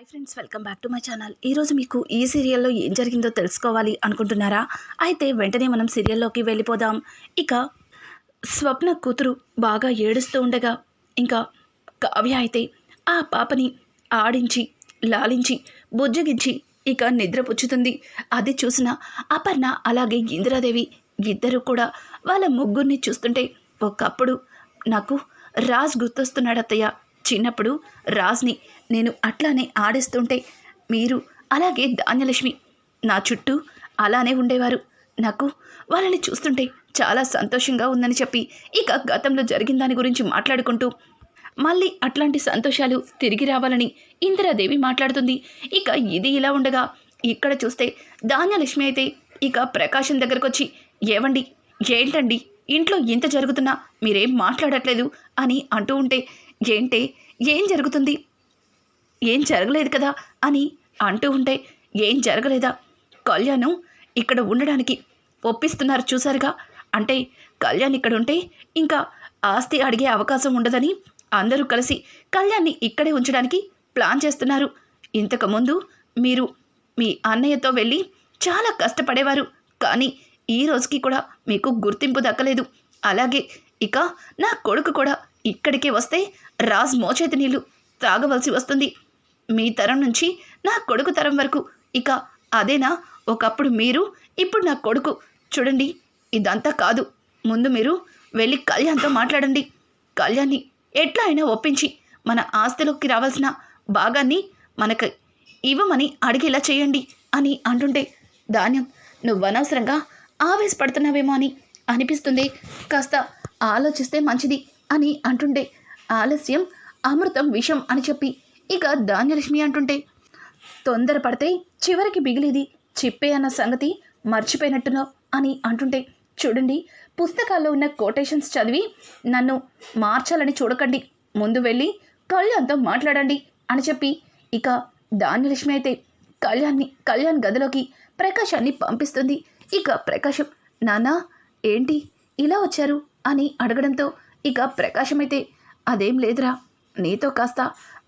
Hi friends, welcome back to my channel. ఈరోజు మీకు ఈ సీరియల్లో ఏం జరిగిందో తెలుసుకోవాలి అనుకుంటున్నారా? అయితే వెంటనే మనం సీరియల్లోకి వెళ్ళిపోదాం. ఇక స్వప్న కూతురు బాగా ఏడుస్తూ ఉండగా ఇంకా కావ్య అయితే ఆ పాపని ఆడించి లాలించి బుజ్జగించి ఇక నిద్రపుచ్చుతుంది. అది చూసిన అపర్ణ అలాగే ఇందిరాదేవి ఇద్దరు కూడా వాళ్ళ ముగ్గురిని చూస్తుంటే ఒకప్పుడు నాకు రాజ్ గుర్తొస్తున్నాడు అత్తయ్య. చిన్నప్పుడు రాజ్ని నేను అట్లానే ఆడిస్తుంటే మీరు అలాగే ధాన్యలక్ష్మి నా చుట్టూ అలానే ఉండేవారు. నాకు వాళ్ళని చూస్తుంటే చాలా సంతోషంగా ఉందని చెప్పి ఇక గతంలో జరిగిన దాని గురించి మాట్లాడుకుంటూ మళ్ళీ అట్లాంటి సంతోషాలు తిరిగి రావాలని ఇందిరాదేవి మాట్లాడుతుంది. ఇక ఇది ఇలా ఉండగా ఇక్కడ చూస్తే ధాన్యలక్ష్మి అయితే ఇక ప్రకాశం దగ్గరకు వచ్చి, ఏవండి, ఏంటండి ఇంట్లో ఇంత జరుగుతున్నా మీరేం మాట్లాడట్లేదు అని అంటూ ఉంటే, ఏంటే ఏం జరుగుతుంది, ఏం జరగలేదు కదా అని అంటూ ఉంటే, ఏం జరగలేదా, కళ్యాణ్ ఇక్కడ ఉండడానికి ఒప్పిస్తున్నారు చూసారుగా, అంటే కళ్యాణ్ ఇక్కడ ఉంటే ఇంకా ఆస్తి అడిగే అవకాశం ఉండదని అందరూ కలిసి కళ్యాణ్ని ఇక్కడే ఉంచడానికి ప్లాన్ చేస్తున్నారు. ఇంతకుముందు మీరు మీ అన్నయ్యతో వెళ్ళి చాలా కష్టపడేవారు, కానీ ఈ రోజుకి కూడా మీకు గుర్తింపు దక్కలేదు. అలాగే ఇక నా కొడుకు కూడా ఇక్కడికే వస్తే రాజ్ మోచేతి నీళ్ళు తాగవలసి వస్తుంది. మీ తరం నుంచి నా కొడుకు తరం వరకు ఇక అదేనా ఒకప్పుడు మీరు, ఇప్పుడు నా కొడుకు. చూడండి, ఇదంతా కాదు. ముందు మీరు వెళ్ళి కళ్యాణ్తో మాట్లాడండి. కళ్యాణ్ని ఎట్లా అయినా ఒప్పించి మన ఆస్తిలోకి రావాల్సిన భాగాన్ని మనకు ఇవ్వమని అడిగేలా చేయండి అని అంటుంటే, ధాన్యం, నువ్వు అనవసరంగా ఆవేశపడుతున్నావేమో అని అనిపిస్తుంది, కాస్త ఆలోచిస్తే మంచిది అని అంటుంటే, ఆలస్యం అమృతం విషం అని చెప్పి ఇక ధాన్యలక్ష్మి అంటుంటే, తొందరపడితే చివరికి మిగిలేది చిప్పే అన్న సంగతి మర్చిపోయినట్టున్నావు అని అంటుంటే, చూడండి, పుస్తకాల్లో ఉన్న కోటేషన్స్ చదివి నన్ను మార్చాలని చూడకండి, ముందు వెళ్ళి కళ్యాణ్తో మాట్లాడండి అని చెప్పి ఇక ధాన్యలక్ష్మి అయితే కళ్యాణ్ గదిలోకి ప్రకాశాన్ని పంపిస్తుంది. ఇక ప్రకాశం, నాన్న ఏంటి ఇలా వచ్చారు అని అడగడంతో ఇక ప్రకాశం అయితే, అదేం లేదురా, నీతో కాస్త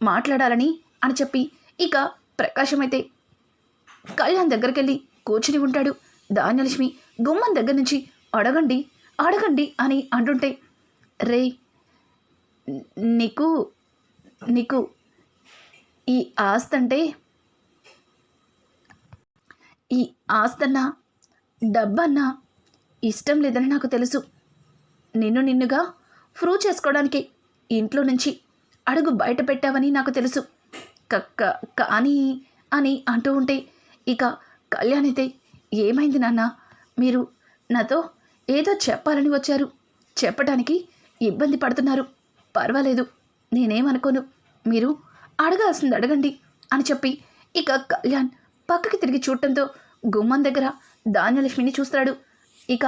మాట్లాడాలని అని చెప్పి ఇక ప్రకాశం అయితే కళ్యాణ్ దగ్గరికి వెళ్ళి కూర్చుని ఉంటాడు. ధాన్యలక్ష్మి గుమ్మం దగ్గర నుంచి అడగండి అడగండి అని అంటుంటే, రే, నీకు నీకు ఈ ఆస్తన్నా డబ్బన్నా ఇష్టం లేదని నాకు తెలుసు. నిన్నుగా ప్రూవ్ చేసుకోవడానికి ఇంట్లో నుంచి అడుగు బయట పెట్టావని నాకు తెలుసు. కానీ అని అంటూ ఉంటే ఇక కళ్యాణ్ అయితే, ఏమైంది నాన్న, మీరు నాతో ఏదో చెప్పాలని వచ్చారు, చెప్పడానికి ఇబ్బంది పడుతున్నారు, పర్వాలేదు, నేనేమనుకోను, మీరు అడగాల్సింది అడగండి అని చెప్పి ఇక కళ్యాణ్ పక్కకి తిరిగి చూడటంతో గుమ్మం దగ్గర ధాన్యలక్ష్మిని చూస్తాడు. ఇక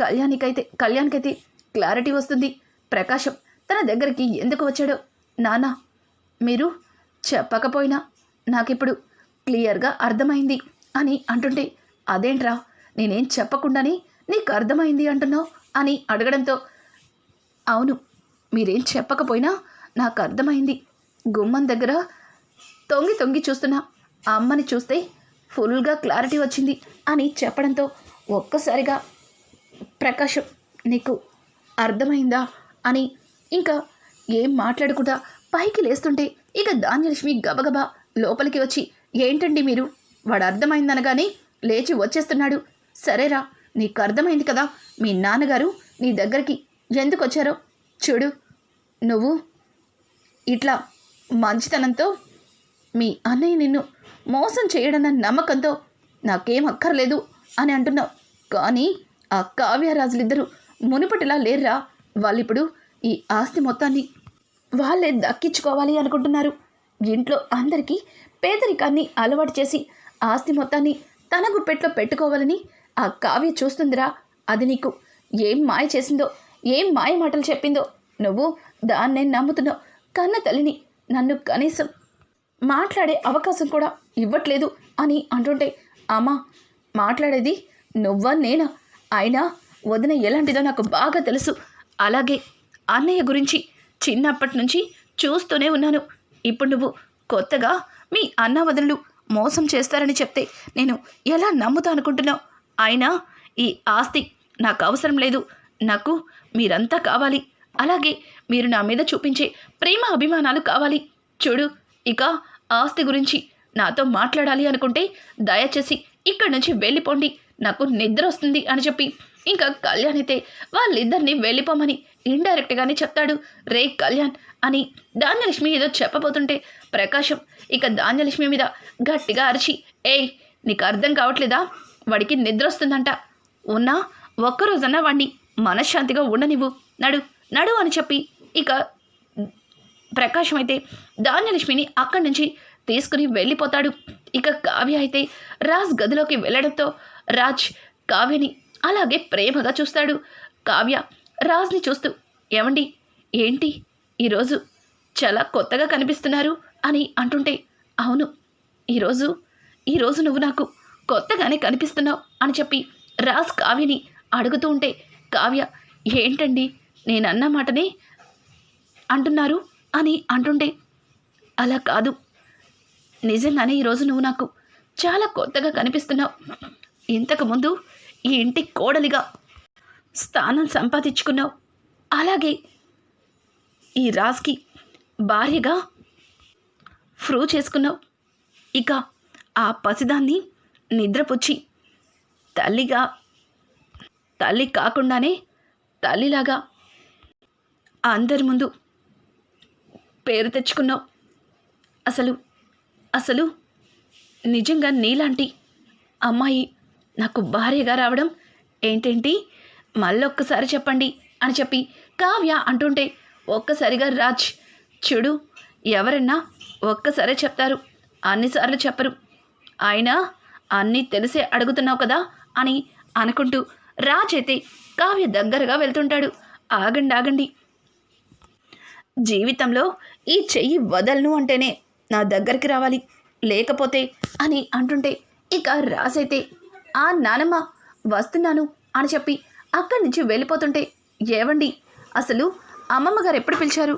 కళ్యాణ్కైతే క్లారిటీ వస్తుంది. ప్రకాశం తన దగ్గరికి ఎందుకు వచ్చాడో. నాన్న, మీరు చెప్పకపోయినా నాకిప్పుడు క్లియర్గా అర్థమైంది అని అంటుంటే, అదేంట్రా, నేనేం చెప్పకుండానే నీకు అర్థమైంది అంటున్నావు అని అడగడంతో, అవును, మీరేం చెప్పకపోయినా నాకు అర్థమైంది. గుమ్మం దగ్గర తొంగి చూస్తున్న అమ్మని చూస్తే ఫుల్గా క్లారిటీ వచ్చింది అని చెప్పడంతో ఒక్కసారిగా ప్రకాశం, నీకు అర్థమైందా అని ఇంకా ఏం మాట్లాడకుండా పైకి లేస్తుంటే ఇక ధాన్యలక్ష్మి గబగబా లోపలికి వచ్చి, ఏంటండి మీరు, వాడు అర్థమైందనగానే లేచి వచ్చేస్తున్నాడు. సరేరా, నీకు అర్థమైంది కదా, మీ నాన్నగారు నీ దగ్గరికి ఎందుకు వచ్చారో చూడు. నువ్వు ఇట్లా మంచితనంతో మీ అన్నయ్య నిన్ను మోసం చేయడన్న నమ్మకంతో నాకేం అక్కర్లేదు అని అంటున్నావు, కానీ ఆ కావ్యరాజులిద్దరూ మునుపటిలా లేర్రా. వాళ్ళిప్పుడు ఈ ఆస్తి మొత్తాన్ని వాళ్ళే దక్కించుకోవాలి అనుకుంటున్నారు. ఇంట్లో అందరికీ పేదరికాన్ని అలవాటు చేసి ఆస్తి మొత్తాన్ని తన గుప్పెట్లో పెట్టుకోవాలని ఆ కావ్య చూస్తుందిరా. అది నీకు ఏం మాయ చేసిందో, ఏం మాయ మాటలు చెప్పిందో నువ్వు దాన్నే నమ్ముతున్నావు. కన్న తల్లిని నన్ను కనీసం మాట్లాడే అవకాశం కూడా ఇవ్వట్లేదు అని అంటుంటే, అమ్మా, మాట్లాడేది నువ్వా నేనా? అయినా వదిన ఎలాంటిదో నాకు బాగా తెలుసు. అలాగే అన్నయ్య గురించి చిన్నప్పటి నుంచి చూస్తూనే ఉన్నాను. ఇప్పుడు నువ్వు కొత్తగా మీ అన్న వదనలు మోసం చేస్తారని చెప్తే నేను ఎలా నమ్ముతా అనుకుంటున్నావు? అయినా ఈ ఆస్తి నాకు అవసరం లేదు. నాకు మీరంతా కావాలి. అలాగే మీరు నా మీద చూపించే ప్రేమ అభిమానాలు కావాలి. చూడు, ఇక ఆస్తి గురించి నాతో మాట్లాడాలి అనుకుంటే దయచేసి ఇక్కడి నుంచి వెళ్ళిపోండి, నాకు నిద్ర వస్తుంది అని చెప్పి ఇంకా కళ్యాణ్ అయితే వాళ్ళిద్దరిని వెళ్ళిపోమని ఇండైరెక్ట్గానే చెప్తాడు. రే కళ్యాణ్ అని ధాన్యలక్ష్మి ఏదో చెప్పబోతుంటే ప్రకాశం ఇక ధాన్యలక్ష్మి మీద గట్టిగా అరిచి, ఏయ్ నీకు అర్థం కావట్లేదా? వాడికి నిద్ర వస్తుందంట. ఉన్నా ఒక్కరోజన్నా వాడిని మనశ్శాంతిగా ఉండనివ్వు, నడు నడు అని చెప్పి ఇక ప్రకాశం అయితే ధాన్యలక్ష్మిని అక్కడి నుంచి తీసుకుని వెళ్ళిపోతాడు. ఇక కావ్య అయితే రాజ్ గదిలోకి వెళ్ళడంతో రాజ్ కావ్యని అలాగే ప్రేమగా చూస్తాడు. కావ్య రాజ్ని చూస్తూ, ఏమండి ఏంటి ఈరోజు చాలా కొత్తగా కనిపిస్తున్నారు అని అంటుంటే, అవును ఈరోజు నువ్వు నాకు కొత్తగానే కనిపిస్తున్నావు అని చెప్పి రాజ్ కావ్యని అడుగుతూ ఉంటే, కావ్య ఏంటండి నేనన్న మాటనే అంటున్నారు అని అంటుంటే, అలా కాదు, నిజంగానే ఈరోజు నువ్వు నాకు చాలా కొత్తగా కనిపిస్తున్నావు. ఇంతకుముందు ఈ ఇంటి కోడలిగా స్థానం సంపాదించుకున్నావు, అలాగే ఈ రాజ్కి భార్యగా ప్రూవ్ చేసుకున్నావు. ఇక ఆ పసిదాన్ని నిద్రపుచ్చి తల్లి కాకుండానే తల్లిలాగా అందరి ముందు పేరు తెచ్చుకున్నావు. అసలు నిజంగా నీలాంటి అమ్మాయి నాకు భార్యగా రావడం ఏంటేంటి, మళ్ళొక్కసారి చెప్పండి అని చెప్పి కావ్య అంటుంటే, ఒక్కసారిగా రాజ్, చూడు ఎవరన్నా ఒక్కసారే చెప్తారు, అన్నిసార్లు చెప్పరు. అయినా అన్నీ తెలిసే అడుగుతున్నావు కదా అని అనుకుంటూ రాజ్ అయితే కావ్య దగ్గరగా వెళ్తుంటాడు. ఆగండి, జీవితంలో ఈ చెయ్యి వదలను అంటేనే నా దగ్గరికి రావాలి, లేకపోతే అని అంటుంటే ఇక రాజైతే, ఆ నానమ్మ వస్తున్నాను అని చెప్పి అక్కడి నుంచి వెళ్ళిపోతుంటే, ఏవండి అసలు అమ్మమ్మ గారు ఎప్పుడు పిలిచారు?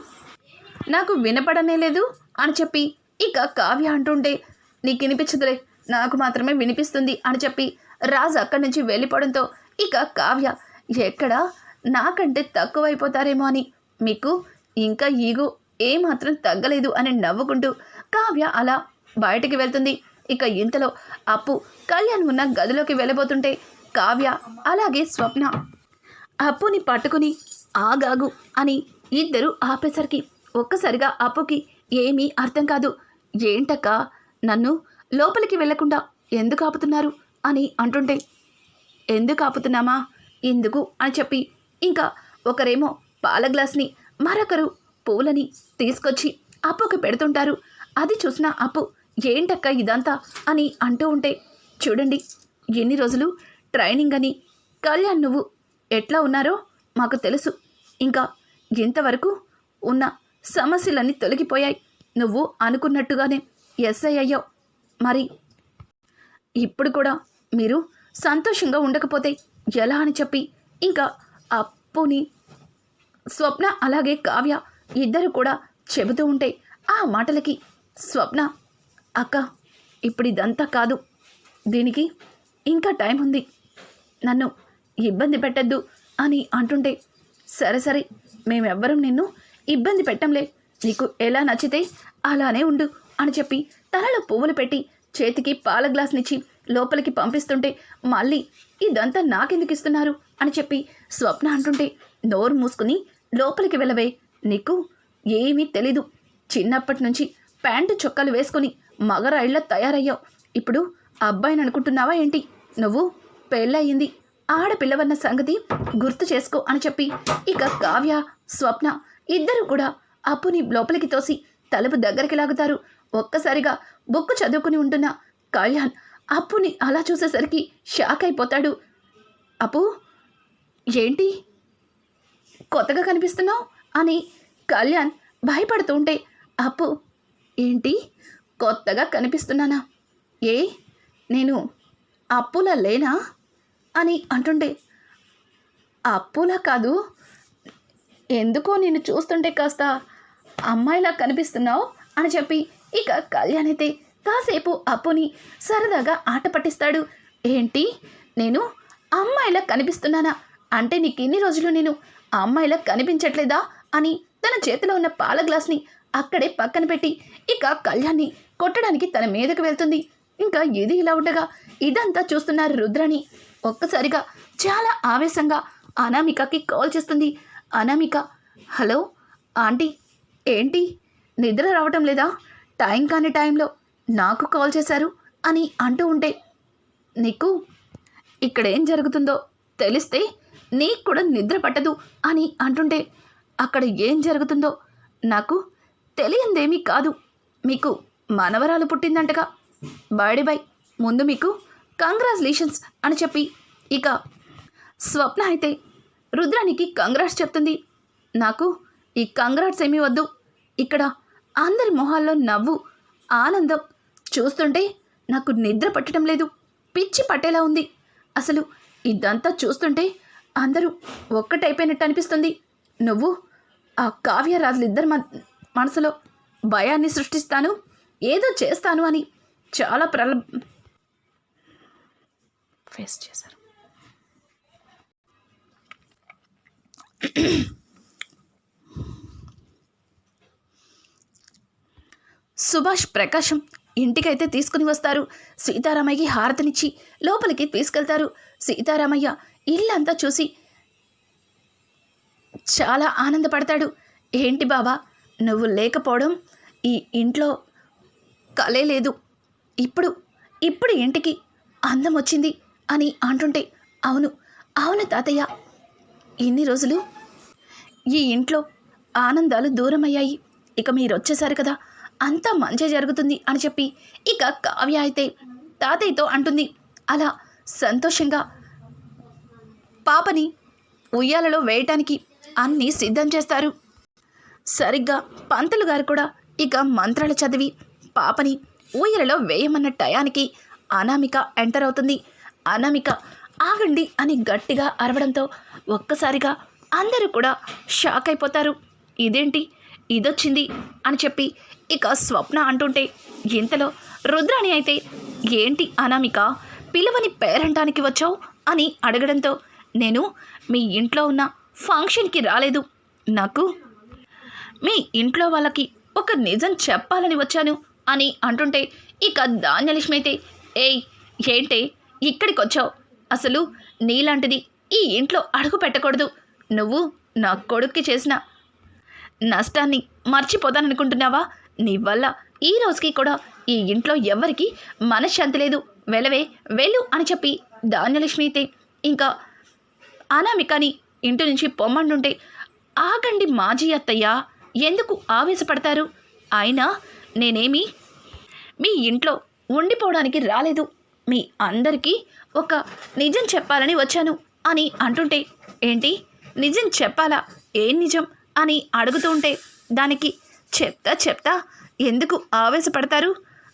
నాకు వినపడనే లేదు అని చెప్పి ఇక కావ్య అంటుంటే, నీకు వినిపించదులే, నాకు మాత్రమే వినిపిస్తుంది అని చెప్పి రాజు అక్కడి నుంచి వెళ్ళిపోవడంతో ఇక కావ్య ఎక్కడ నాకంటే తక్కువైపోతారేమో అని, మీకు ఇంకా ఈగో ఏమాత్రం తగ్గలేదు అని నవ్వుకుంటూ కావ్య అలా బయటికి వెళ్తుంది. ఇక ఇంతలో అప్పు కళ్యాణ్ ఉన్న గదిలోకి వెళ్ళబోతుంటే కావ్య అలాగే స్వప్న అప్పుని పట్టుకుని ఆగాగు అని ఇద్దరు ఆపేసరికి ఒక్కసారిగా అప్పుకి ఏమీ అర్థం కాదు. ఏంటక్క నన్ను లోపలికి వెళ్లకుండా ఎందుకు ఆపుతున్నారు అని అంటుంటే, ఎందుకు ఆపుతున్నామా ఎందుకు అని చెప్పి ఇంకా ఒకరేమో పాల గ్లాస్ని మరొకరు పూలని తీసుకొచ్చి అప్పుకి పెడుతుంటారు. అది చూసిన అప్పు, ఏంటక్క ఇదంతా అని అంటూ ఉంటే, చూడండి ఎన్ని రోజులు ట్రైనింగ్ అని కళ్యాణ్ నువ్వు ఎట్లా ఉన్నారో మాకు తెలుసు. ఇంకా ఇంతవరకు ఉన్న సమస్యలన్నీ తొలగిపోయాయి. నువ్వు అనుకున్నట్టుగానే ఎస్ఐ అయ్యావు. మరి ఇప్పుడు కూడా మీరు సంతోషంగా ఉండకపోతే ఎలా అని చెప్పి ఇంకా అప్పుని స్వప్న అలాగే కావ్య ఇద్దరు కూడా చెబుతూ ఉంటే ఆ మాటలకి స్వప్న, అక్క ఇప్పుడు ఇదంతా కాదు, దీనికి ఇంకా టైం ఉంది, నన్ను ఇబ్బంది పెట్టద్దు అని అంటుంటే, సరే మేమెవ్వరం నిన్ను ఇబ్బంది పెట్టంలే, నీకు ఎలా నచ్చితే అలానే ఉండు అని చెప్పి తలలో పువ్వులు పెట్టి చేతికి పాల గ్లాస్నిచ్చి లోపలికి పంపిస్తుంటే, మళ్ళీ ఇదంతా నాకెందుకు ఇస్తున్నారు అని చెప్పి స్వప్న అంటుంటే, నోరు మూసుకుని లోపలికి వెళ్ళవే, నీకు ఏమీ తెలీదు, చిన్నప్పటి నుంచి ప్యాంటు చొక్కాలు వేసుకొని మగరాయిళ్ళ తయారయ్యావు, ఇప్పుడు అబ్బాయిని అనుకుంటున్నావా ఏంటి? నువ్వు పెళ్ళయింది ఆడపిల్లవన్న సంగతి గుర్తు చేసుకో అని చెప్పి ఇక కావ్య స్వప్న ఇద్దరు కూడా అప్పుని లోపలికి తోసి తలుపు దగ్గరికి లాగుతారు. ఒక్కసారిగా బుక్కు చదువుకుని ఉంటున్న కళ్యాణ్ అప్పుని అలా చూసేసరికి షాక్ అయిపోతాడు. అప్పు ఏంటి కొత్తగా కనిపిస్తున్నావు అని కళ్యాణ్ భయపడుతూ ఉంటే, అప్పు ఏంటి కొత్తగా కనిపిస్తున్నానా? ఏ నేను అప్పులా లేనా అని అంటుంటే, అప్పులా కాదు, ఎందుకో నిన్ను చూస్తుంటే కాస్త అమ్మాయిలా కనిపిస్తున్నావు అని చెప్పి ఇక కళ్యాణ్ అయితే కాసేపు అప్పుని సరదాగా ఆట పట్టిస్తాడు. ఏంటి, నేను అమ్మాయిలా కనిపిస్తున్నానా? అంటే నీకు ఇన్ని రోజులు నేను అమ్మాయిలా కనిపించట్లేదా అని తన చేతిలో ఉన్న పాల గ్లాస్ని అక్కడే పక్కన పెట్టి ఇక కళ్యాణ్ని కొట్టడానికి తన మీదకు వెళ్తుంది. ఇంకా ఇది ఇలా ఉండగా ఇదంతా చూస్తున్నారు రుద్రాణి. ఒక్కసారిగా చాలా ఆవేశంగా అనామికకి కాల్ చేస్తుంది. అనామిక, హలో ఆంటీ, ఏంటి నిద్ర రావటం లేదా? టైం కాని టైంలో నాకు కాల్ చేశారు అని అంటూ ఉంటే, నీకు ఇక్కడేం జరుగుతుందో తెలిస్తే నీకు కూడా నిద్ర పట్టదు అని అంటుంటే, అక్కడ ఏం జరుగుతుందో నాకు తెలియందేమీ కాదు. మీకు మనవరాలు పుట్టిందంటగా, బై ముందు మీకు కంగ్రాచులేషన్స్ అని చెప్పి ఇక స్వప్న అయితే రుద్రానికి కంగ్రాట్స్ చెప్తుంది. నాకు ఈ కంగ్రాట్స్ ఏమీ వద్దు. ఇక్కడ అందరి మొహాల్లో నవ్వు, ఆనందం చూస్తుంటే నాకు నిద్ర పట్టడం లేదు, పిచ్చి పట్టేలా ఉంది. అసలు ఇదంతా చూస్తుంటే అందరూ ఒక్కటైపోయినట్టు అనిపిస్తుంది. నువ్వు ఆ కావ్యరాజులిద్దరి మనసులో భయాన్ని సృష్టిస్తాను, ఏదో చేస్తాను అని చాలా ఫేస్ చేశారు. సుభాష్ ప్రకాశం ఇంటికైతే తీసుకుని వస్తారు. సీతారామయ్యకి హారతినిచ్చి లోపలికి తీసుకెళ్తారు. సీతారామయ్య ఇల్లంతా చూసి చాలా ఆనందపడతాడు. ఏంటి బాబా, నువ్వు లేకపోవడం ఈ ఇంట్లో కలే లేదు, ఇప్పుడు ఇంటికి అందం వచ్చింది అని అంటుంటే, అవును అవును తాతయ్య, ఇన్ని రోజులు ఈ ఇంట్లో ఆనందాలు దూరమయ్యాయి, ఇక మీరు వచ్చేసారు కదా, అంతా మంచి జరుగుతుంది అని చెప్పి ఇక కావ్య అయితే తాతయ్యతో అంటుంది. అలా సంతోషంగా పాపని ఉయ్యాలలో వేయటానికి అన్నీ సిద్ధం చేస్తారు. సరిగ్గా పంతులు గారు కూడా ఇక మంత్రాలు చదివి పాపని ఊయలలో వేయమన్న టయానికి అనామిక ఎంటర్ అవుతుంది. అనామిక ఆగండి అని గట్టిగా అరవడంతో ఒక్కసారిగా అందరూ కూడా షాక్ అయిపోతారు. ఇదేంటి ఇదొచ్చింది అని చెప్పి ఇక స్వప్న అంటుంటే, ఇంతలో రుద్రాణి అయితే, ఏంటి అనామిక, పిలువని పేరంటానికి వచ్చావు అని అడగడంతో, నేను మీ ఇంట్లో ఉన్న ఫంక్షన్కి రాలేదు, నాకు మీ ఇంట్లో వాళ్ళకి ఒక నిజం చెప్పాలని వచ్చాను అని అంటుంటే, ఇక ధాన్యలక్ష్మి అయితే, ఏయ్ ఏంటే ఇక్కడికి వచ్చావు, అసలు నీలాంటిది ఈ ఇంట్లో అడుగు పెట్టకూడదు, నువ్వు నా కొడుక్కి చేసిన నష్టాన్ని మర్చిపోతాననుకుంటున్నావా, నీ వల్ల ఈ రోజుకి కూడా ఈ ఇంట్లో ఎవ్వరికి మనశ్శాంతి లేదు, వెళ్ళు అని చెప్పి ధాన్యలక్ష్మి అయితే ఇంకా అనామికని ఇంటి నుంచి పొమ్మంటుంటే, ఆగండి మాజీ అత్తయ్య, ఎందుకు ఆవేశపడతారు, అయినా నేనేమి మీ ఇంట్లో ఉండిపోవడానికి రాలేదు, మీ అందరికీ ఒక నిజం చెప్పాలని వచ్చాను అని అంటుంటే, ఏంటి నిజం చెప్పాలా, ఏం నిజం అని అడుగుతూ ఉంటే, దానికి చెప్తా ఎందుకు ఆవేశపడతారు,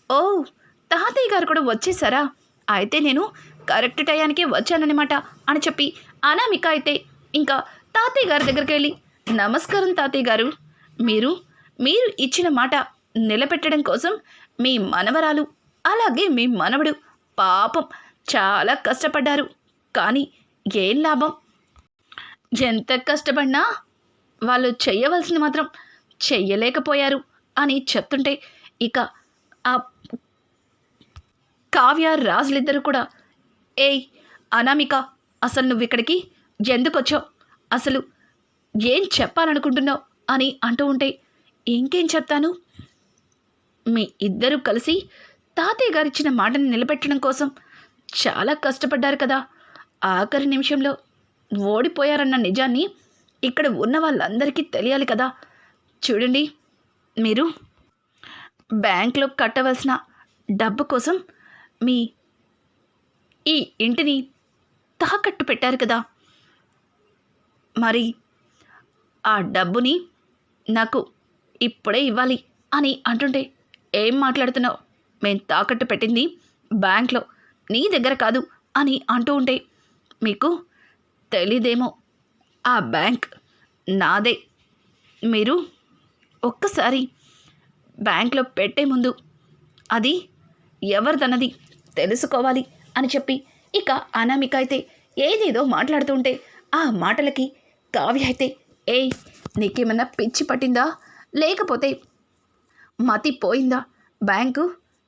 ఓ తాతయ్య గారు కూడా వచ్చేసారా, అయితే నేను కరెక్ట్ టయానికే వచ్చానన్నమాట అని చెప్పి అనామిక అయితే ఇంకా తాతయ్య గారి దగ్గరికి వెళ్ళి, నమస్కారం తాతయ్య గారు, మీరు ఇచ్చిన మాట నిలబెట్టడం కోసం మీ మనవరాలు అలాగే మీ మనవడు పాపం చాలా కష్టపడ్డారు, కానీ ఏం లాభం, ఎంత కష్టపడినా వాళ్ళు చెయ్యవలసింది మాత్రం చెయ్యలేకపోయారు అని చెప్తుంటే, ఇక ఆ కావ్య రాజులిద్దరూ కూడా, ఏయ్ అనామిక, అసలు నువ్వు ఇక్కడికి ఎందుకు వచ్చావు, అసలు ఏం చెప్పాలనుకుంటున్నావు అని అంటూ ఉంటే, ఇంకేం చెప్తాను, మీ ఇద్దరూ కలిసి తాతయ్య గారు ఇచ్చిన మాటని నిలబెట్టడం కోసం చాలా కష్టపడ్డారు కదా, ఆఖరి నిమిషంలో ఓడిపోయారన్న నిజాన్ని ఇక్కడ ఉన్న వాళ్ళందరికీ తెలియాలి కదా, చూడండి, మీరు బ్యాంక్లో కట్టవలసిన డబ్బు కోసం మీ ఈ ఇంటిని తాకట్టు పెట్టారు కదా, మరి ఆ డబ్బుని నాకు ఇప్పుడే ఇవ్వాలి అని అంటుంటే, ఏం మాట్లాడుతున్నావు, మేము తాకట్టు పెట్టింది బ్యాంక్లో, నీ దగ్గర కాదు అని అంటూ ఉంటే, మీకు తెలీదేమో, ఆ బ్యాంక్ నాదే, మీరు ఒక్కసారి బ్యాంక్లో పెట్టే ముందు అది ఎవరిదన్నది తెలుసుకోవాలి అని చెప్పి ఇక అనామిక అయితే ఏదేదో మాట్లాడుతుంటే ఆ మాటలకి కావ్య అయితే ఏయ్ నీకేమన్నా పిచ్చి పట్టిందా లేకపోతే మతి పోయిందా బ్యాంకు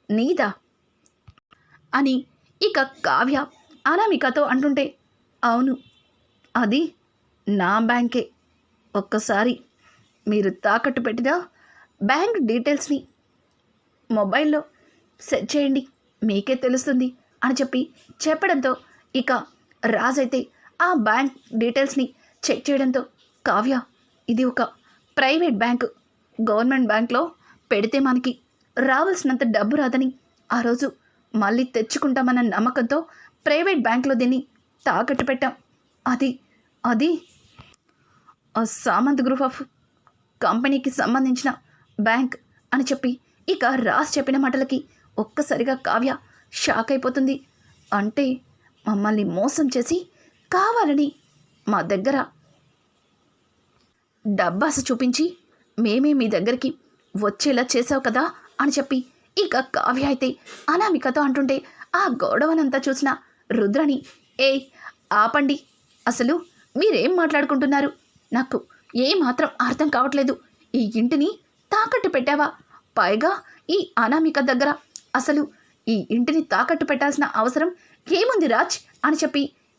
నీదా అని ఇక కావ్య అనామికతో అంటుంటే అవును అది నా బ్యాంకే ఒక్కసారి మీరు తాకట్టు పెట్టిన బ్యాంక్ డీటెయిల్స్ని మొబైల్లో సెట్ చేయండి మీకే తెలుస్తుంది అని చెప్పడంతో ఇక రాజైతే ఆ బ్యాంక్ డీటెయిల్స్ని చెక్ చేయడంతో కావ్య ఇది ఒక ప్రైవేట్ బ్యాంకు గవర్నమెంట్ బ్యాంక్లో పెడితే మనకి రావాల్సినంత డబ్బు రాదని ఆ రోజు మళ్ళీ తెచ్చుకుంటామన్న నమ్మకంతో ప్రైవేట్ బ్యాంక్లో దీన్ని తాకట్టు పెట్టాం అది అది సామంత్ గ్రూప్ ఆఫ్ కంపెనీకి సంబంధించిన బ్యాంక్ అని ఇక రాజ్ చెప్పిన మాటలకి ఒక్కసారిగా కావ్య షాక్ అయిపోతుంది. అంటే మమ్మల్ని మోసం చేసి కావాలని మా దగ్గర డబ్బాస చూపించి మేమే మీ దగ్గరికి వచ్చేలా చేసావు కదా అని ఇక కావ్య అయితే అనామికతో అంటుంటే ఆ గొడవనంతా చూసిన రుద్రని ఏయ్ ఆపండి, అసలు మీరేం మాట్లాడుకుంటున్నారు? నాకు ఏమాత్రం అర్థం కావట్లేదు. ఈ ఇంటిని తాకట్టు పెట్టావా? పైగా ఈ అనామిక దగ్గర అసలు ఈ ఇంటిని తాకట్టు పెట్టాల్సిన అవసరం ఏముంది రాజ్ అని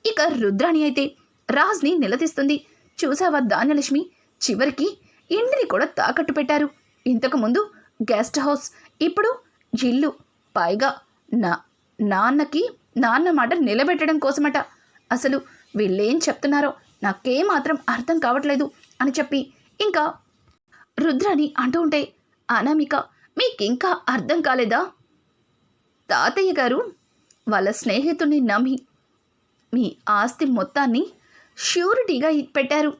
ఇక రుద్రాణి అయితే రాజ్ని నిలదీస్తుంది. చూసావా ధాన్యలక్ష్మి, చివరికి ఇంటిని కూడా తాకట్టు పెట్టారు. ఇంతకుముందు గెస్ట్ హౌస్, ఇప్పుడు ఇల్లు, పైగా నాన్న మాట నిలబెట్టడం కోసమట. అసలు వీళ్ళేం చెప్తున్నారో నాకేమాత్రం అర్థం కావట్లేదు అని ఇంకా రుద్రాని అంటూ ఉంటే అనామిక మీకింకా అర్థం కాలేదా? తాతయ్య గారు వాళ్ళ స్నేహితుడిని నమ్మి మీ ఆస్తి మొత్తాన్ని ష్యూరిటీగా పెట్టారు.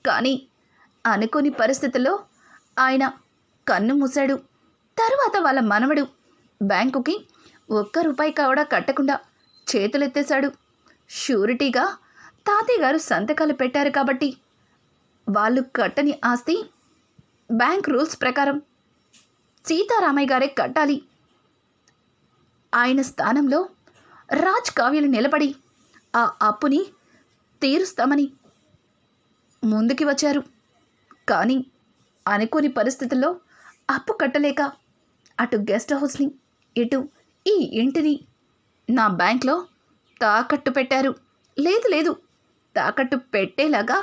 కానీ అనుకోని పరిస్థితుల్లో ఆయన కన్ను మూశాడు. తరువాత వాళ్ళ మనవడు బ్యాంకుకి ₹1 కూడా కట్టకుండా చేతులెత్తేశాడు. ష్యూరిటీగా తాతయ్య గారు సంతకాలు పెట్టారు కాబట్టి వాళ్ళు కట్టని ఆస్తి బ్యాంక్ రూల్స్ ప్రకారం సీతారామయ్య గారే కట్టాలి. ఆయన స్థానంలో రాజ్ కావ్యలు నిలబడి ఆ అప్పుని తీరుస్తామని ముందుకి వచ్చారు. కానీ అనుకోని పరిస్థితుల్లో అప్పు కట్టలేక అటు గెస్ట్ హౌస్ని ఇటు ఈ ఇంటిని నా బ్యాంక్లో తాకట్టు పెట్టారు. లేదు, తాకట్టు పెట్టేలాగా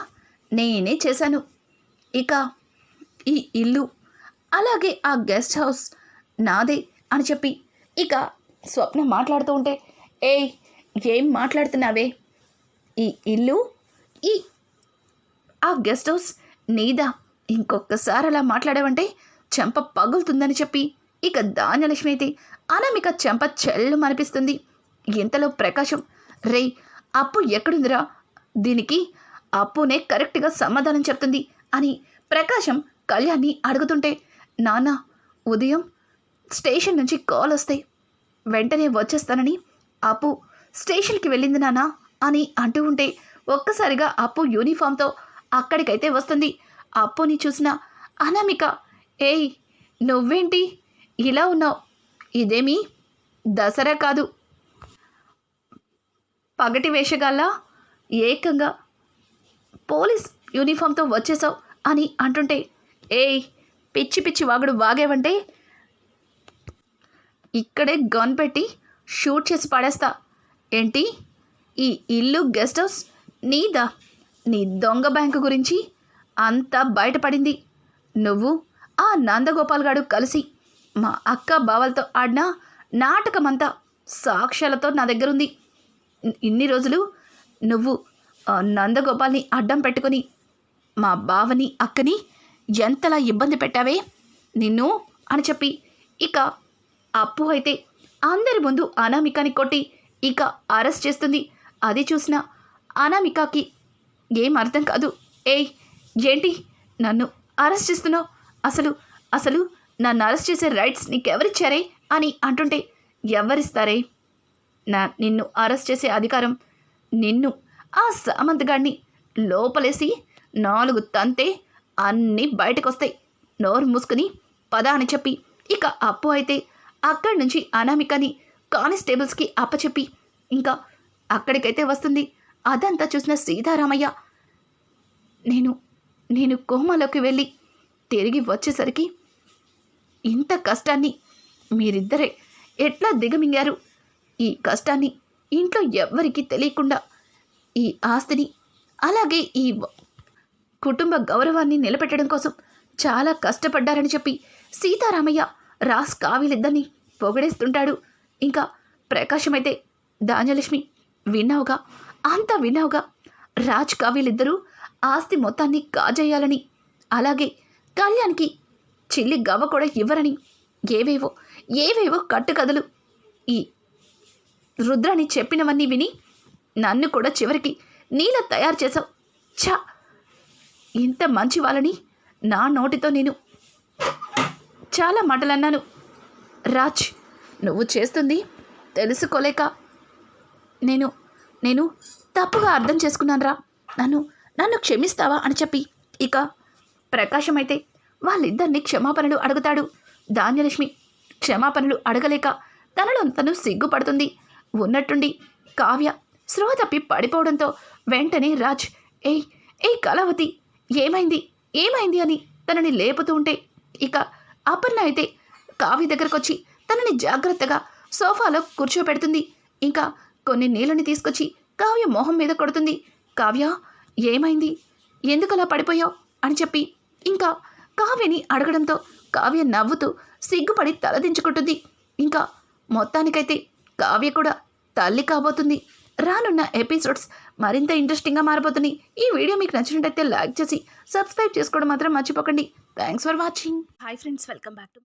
నేనే చేశాను. ఇక ఈ ఇల్లు అలాగే ఆ గెస్ట్ హౌస్ నాదే అని ఇక స్వప్న మాట్లాడుతూ ఉంటే ఏయ్ ఏం మాట్లాడుతున్నావే? ఈ ఇల్లు ఆ గెస్ట్ హౌస్ నీదా? ఇంకొకసారి అలా మాట్లాడావంటే చెంప పగులుతుందని ఇక ధాన్యలక్ష్మి అయితే అనామిక చెంప చెల్లు మనిపిస్తుంది. ఇంతలో ప్రకాశం రేయ్ అప్పు ఎక్కడుందిరా? దీనికి అప్పునే కరెక్ట్గా సమాధానం చెప్తుంది అని ప్రకాశం కళ్యాణ్ని అడుగుతుంటే నాన్న ఉదయం స్టేషన్ నుంచి కాల్ వస్తే వెంటనే వచ్చేస్తానని అప్పు స్టేషన్కి వెళ్ళింది నాన్న అని అంటూ ఉంటే ఒక్కసారిగా అప్పు యూనిఫామ్తో అక్కడికైతే వస్తుంది. అప్పుని చూసిన అనామిక ఏయ్ నువ్వేంటి ఇలా ఉన్నావు? ఇదేమీ దసరా కాదు, పగటి వేషగాల్లా ఏకంగా పోలీస్ యూనిఫామ్తో వచ్చేసావు అని అంటుంటే ఏయ్ పిచ్చి వాగుడు వాగేవంటే ఇక్కడే గన్ పెట్టి షూట్ చేసి పడేస్తా. ఏంటి ఈ ఇల్లు గెస్ట్ హౌస్ నీదా? నీ దొంగ బ్యాంకు గురించి అంతా బయటపడింది. నువ్వు ఆ నందగోపాల్ గారు కలిసి మా అక్క బావలతో ఆడిన నాటకమంతా సాక్ష్యాలతో నా దగ్గరుంది. ఇన్ని రోజులు నువ్వు నందగోపాల్ని అడ్డం పెట్టుకుని మా బావని అక్కని ఎంతలా ఇబ్బంది పెట్టావే నిన్ను అని ఇక అప్పు అయితే అందరి ముందు అనామికని కొట్టి ఇక అరెస్ట్ చేస్తుంది. అది చూసిన అనామికకి ఏం అర్థం కాదు. ఏయ్ ఏంటి నన్ను అరెస్ట్ చేస్తున్నావు? అసలు నన్ను అరెస్ట్ చేసే రైట్స్ నీకెవరిచ్చారే అని అంటుంటే ఎవరిస్తారే? నిన్ను అరెస్ట్ చేసే అధికారం నిన్ను ఆ సామంత్ గాడిని లోపలేసి 4 తంతే అన్నీ బయటకొస్తాయి. నోరు మూసుకుని పద అని చెప్పి ఇక అప్పు అయితే అక్కడి నుంచి అనామికని కానిస్టేబుల్స్కి అప్పచెప్పి ఇంకా అక్కడికైతే వస్తుంది. అదంతా చూసిన సీతారామయ్య, నేను కోమాలోకి వెళ్ళి తిరిగి వచ్చేసరికి ఇంత కష్టాన్ని మీరిద్దరే ఎట్లా దిగమింగారు? ఈ కష్టాన్ని ఇంట్లో ఎవ్వరికీ తెలియకుండా ఈ ఆస్తిని అలాగే ఈ కుటుంబ గౌరవాన్ని నిలబెట్టడం కోసం చాలా కష్టపడ్డారని చెప్పి సీతారామయ్య రాజ్ కావ్యలిద్దరిని పొగడేస్తుంటాడు. ఇంకా ప్రకాశమైతే ధాన్యలక్ష్మి విన్నావుగా, అంతా విన్నావుగా, రాజ్ కావ్యలిద్దరూ ఆస్తి మొత్తాన్ని కాజేయాలని అలాగే కళ్యాణ్కి చిల్లి గవ్వ కూడా ఇవ్వరని ఏవేవో కట్టుకథలు ఈ రుద్రాని చెప్పినవన్నీ విని నన్ను కూడా చివరికి నీలా తయారు చేశావు. ఛా, ఇంత మంచి వాళ్ళని నా నోటితో నేను చాలా మాటలన్నాను. రాజ్, నువ్వు చేస్తుంది తెలుసుకోలేక నేను తప్పుగా అర్థం చేసుకున్నాను రా, నన్ను క్షమిస్తావా అని చెప్పి ఇక ప్రకాశం అయితే వాళ్ళిద్దరిని క్షమాపణలు అడుగుతాడు. ధాన్యలక్ష్మి క్షమాపణలు అడగలేక తనలో తను సిగ్గుపడుతుంది. ఉన్నట్టుండి కావ్య స్పృహ తప్పి పడిపోవడంతో వెంటనే రాజ్ ఏయ్ కళావతి, ఏమైంది అని తనని లేపుతూ ఉంటే ఇక అపర్ణ అయితే కావ్య దగ్గరకు వచ్చి తనని జాగ్రత్తగా సోఫాలో కూర్చోపెడుతుంది. ఇంకా కొన్ని నీళ్ళని తీసుకొచ్చి కావ్య మొహం మీద కొడుతుంది. కావ్య, ఏమైంది, ఎందుకలా పడిపోయావు అని చెప్పి ఇంకా కావ్యని అడగడంతో కావ్య నవ్వుతూ సిగ్గుపడి తలదించుకుంటుంది. ఇంకా మొత్తానికైతే కావ్య కూడా తల్లి కాబోతుంది. రానున్న ఎపిసోడ్స్ మరింత ఇంట్రెస్టింగ్గా మారబోతున్నాయి. ఈ వీడియో మీకు నచ్చినట్టయితే లైక్ చేసి సబ్స్క్రైబ్ చేసుకోవడం మాత్రం మర్చిపోకండి. Thanks for watching. Hi friends, welcome back to